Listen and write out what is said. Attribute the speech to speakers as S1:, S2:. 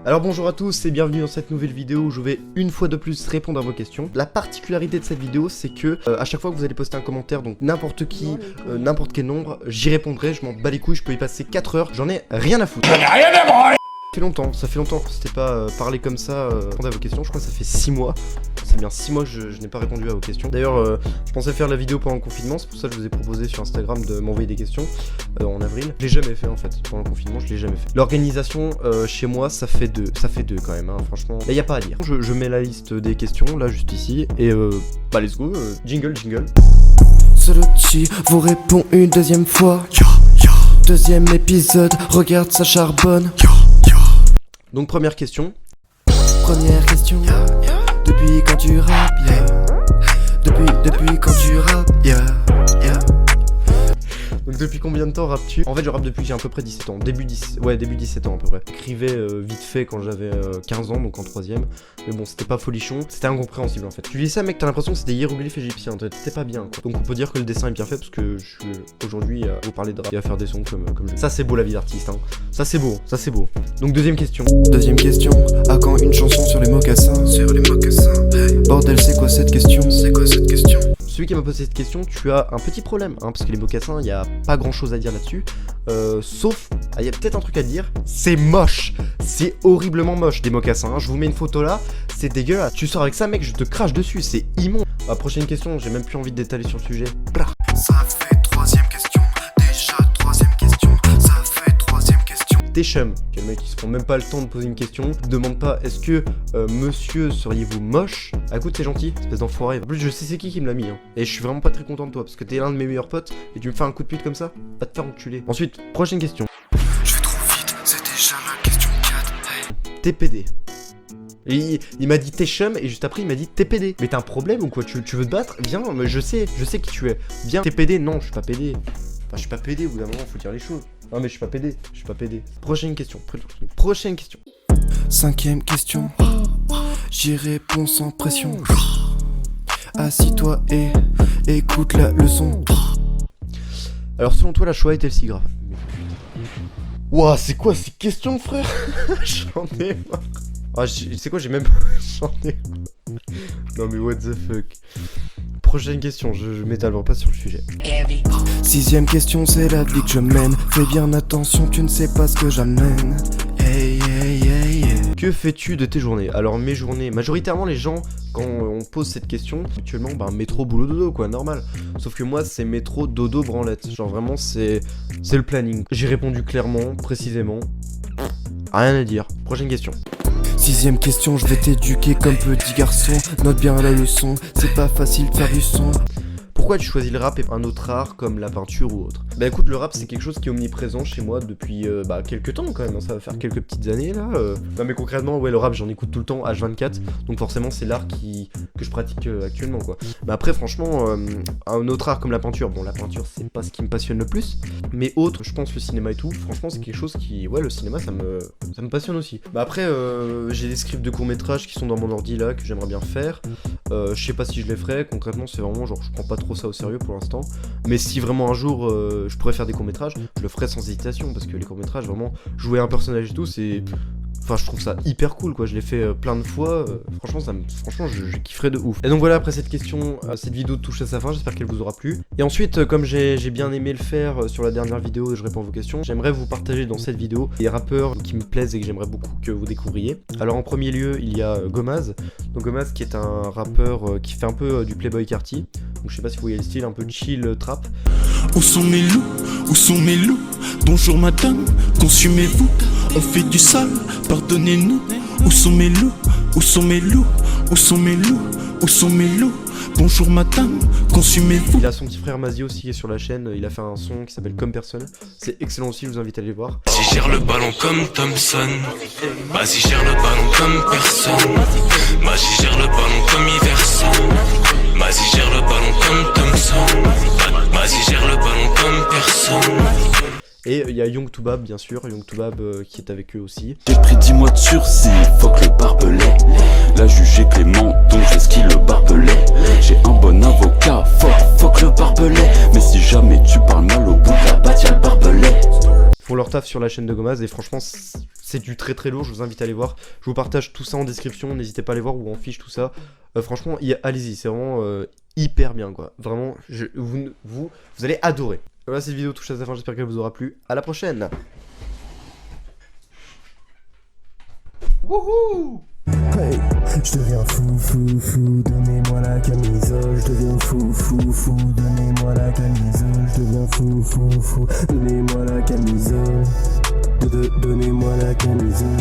S1: Alors bonjour à tous et bienvenue dans cette nouvelle vidéo où je vais une fois de plus répondre à vos questions. La particularité de cette vidéo c'est que à chaque fois que vous allez poster un commentaire, donc n'importe qui, n'importe quel nombre, j'y répondrai, je m'en bats les couilles, je peux y passer 4 heures, j'en ai rien à foutre. Ça fait longtemps, c'était pas parler comme ça, répondre à vos questions, je crois que ça fait 6 mois. C'est bien 6 mois que je n'ai pas répondu à vos questions. D'ailleurs, je pensais faire la vidéo pendant le confinement, c'est pour ça que je vous ai proposé sur Instagram de m'envoyer des questions en avril. Je l'ai jamais fait en fait, pendant le confinement, je l'ai jamais fait. L'organisation chez moi, ça fait deux quand même, hein, franchement. Là, y a pas à dire. Je mets la liste des questions, là, juste ici, et bah let's go, jingle.
S2: Solochi vous répond une deuxième fois. Deuxième épisode, regarde ça charbonne.
S1: Donc première question.
S2: Première question. Depuis quand tu rappes, yeah. Depuis quand tu rappes, yeah.
S1: Donc depuis combien de temps rappes-tu? En fait je rappe depuis que j'ai à peu près 17 ans, début 17 ans à peu près. J'écrivais vite fait quand j'avais 15 ans, donc en 3ème. Mais bon c'était pas folichon, c'était incompréhensible en fait. Tu lis ça mec, t'as l'impression que c'était hiéroglyphes égyptiens, t'étais pas bien quoi. Donc on peut dire que le dessin est bien fait parce que je suis aujourd'hui à vous parler de rap et à faire des sons comme je... Ça c'est beau la vie d'artiste hein, ça c'est beau. Donc deuxième question.
S2: Deuxième question, à quand une chanson sur les mocassins? Hey. Bordel c'est quoi cette question?
S1: Celui qui m'a posé cette question, tu as un petit problème, hein, parce que les mocassins, il n'y a pas grand chose à dire là-dessus, sauf, il y a peut-être un truc à dire, c'est moche, c'est horriblement moche des mocassins, hein. Je vous mets une photo là, c'est dégueulasse, tu sors avec ça mec, je te crache dessus, c'est immonde. Prochaine question, j'ai même plus envie d'étaler sur le sujet. Blah.
S2: Ça fait troisième question, déjà troisième question, ça fait troisième question.
S1: T'es chum, quel mec qui se prend même pas le temps de poser une question, demande pas est-ce que monsieur seriez-vous moche? Ah écoute c'est gentil, espèce d'enfoiré. En plus je sais c'est qui me l'a mis hein. Et je suis vraiment pas très content de toi parce que t'es l'un de mes meilleurs potes et tu me fais un coup de pute comme ça, va te faire enculer. Ensuite, prochaine question.
S2: Je vais trop vite, c'est déjà la question 4. Hey.
S1: TPD. Et il m'a dit t'es chum et juste après il m'a dit t'es PD. Mais t'as un problème ou quoi? Tu veux te battre? Viens, mais je sais qui tu es. Viens, t'es PD? Non, je suis pas PD. Enfin, je suis pas PD, au bout d'un moment, faut dire les choses. Non mais je suis pas PD. Prochaine question.
S2: Cinquième question, j'y réponds sans pression. Assis-toi et écoute la leçon.
S1: Alors selon toi la Shoah est-elle si grave? Ouah, c'est quoi ces questions frère? J'en ai marre. Ah, c'est quoi, j'ai même j'en ai marre. Non mais what the fuck. Prochaine question, je m'étalerai pas sur le sujet.
S2: Sixième question, c'est la vie que je mène. Fais bien attention, tu ne sais pas ce que j'amène. Hey.
S1: Que fais-tu de tes journées? Alors mes journées, majoritairement les gens, quand on pose cette question, actuellement, métro, boulot, dodo quoi, normal. Sauf que moi c'est métro, dodo, branlette. Genre vraiment c'est le planning. J'ai répondu clairement, précisément. Rien à dire. Prochaine question.
S2: Sixième question, je vais t'éduquer comme petit garçon. Note bien la leçon, c'est pas facile de faire du son.
S1: Pourquoi tu choisis le rap et un autre art comme la peinture ou autre? Bah écoute, le rap c'est quelque chose qui est omniprésent chez moi depuis quelques temps quand même, hein, ça va faire quelques petites années là. Non mais concrètement, ouais le rap j'en écoute tout le temps, H24, donc forcément c'est l'art que je pratique actuellement quoi. Mais après franchement, un autre art comme la peinture, bon la peinture c'est pas ce qui me passionne le plus, mais autre, je pense le cinéma et tout, franchement c'est quelque chose qui, ouais le cinéma ça me passionne aussi. Bah après j'ai des scripts de courts-métrages qui sont dans mon ordi là, que j'aimerais bien faire. Je sais pas si je les ferai, concrètement c'est vraiment genre je prends pas trop ça au sérieux pour l'instant, mais si vraiment un jour je pourrais faire des courts-métrages, je le ferai sans hésitation parce que les courts-métrages vraiment jouer un personnage et tout c'est... Enfin je trouve ça hyper cool quoi, je l'ai fait plein de fois, franchement je kifferais de ouf. Et donc voilà, après cette question, cette vidéo touche à sa fin, j'espère qu'elle vous aura plu. Et ensuite comme j'ai bien aimé le faire sur la dernière vidéo, je réponds à vos questions, j'aimerais vous partager dans cette vidéo des rappeurs qui me plaisent et que j'aimerais beaucoup que vous découvriez. Alors en premier lieu il y a Gomaz, donc Gomaz qui est un rappeur qui fait un peu du Playboi Carti, donc je sais pas si vous voyez le style, un peu chill trap.
S3: Où sont mes loups? Où sont mes loups? Bonjour madame, consumez-vous? On fait du sale, pardonnez-nous. Où sont mes loups? Où sont mes loups? Où sont mes loups? Où sont mes loups? Bonjour madame, consumez-vous?
S1: Il a son petit frère Mazzy aussi qui est sur la chaîne, il a fait un son qui s'appelle Comme Personne. C'est excellent aussi, je vous invite à aller voir.
S3: Vas-y gère le ballon comme Thompson. Vas-y gère le ballon comme personne. Vas-y gère le ballon comme Iverson. Vas-y gère le ballon comme Thompson. Vas-y gère le ballon comme personne.
S1: Et il y a Young Toubab bien sûr, Young Toubab qui est avec eux aussi.
S4: J'ai pris 10 mois de sursis, fuck le barbelé. La juge est Clément, donc j'esquille le barbelé. J'ai un bon avocat, fuck le barbelé. Mais si jamais tu parles mal au bout de la batte, y'a le barbelé.
S1: Ils font leur taf sur la chaîne de Gomaz et franchement c'est du très très lourd, je vous invite à aller voir. Je vous partage tout ça en description, n'hésitez pas à aller voir ou en fiche tout ça. Franchement, allez-y, c'est vraiment hyper bien quoi. Vraiment, vous allez adorer. Voilà, cette vidéo touche à sa fin, j'espère qu'elle vous aura plu. À la prochaine. Wouhou!
S5: Hey, je deviens fou, donnez-moi la camisole. Je deviens fou, donnez-moi la camisole. Je deviens fou, donnez-moi la camisole. Donnez-moi la camisole.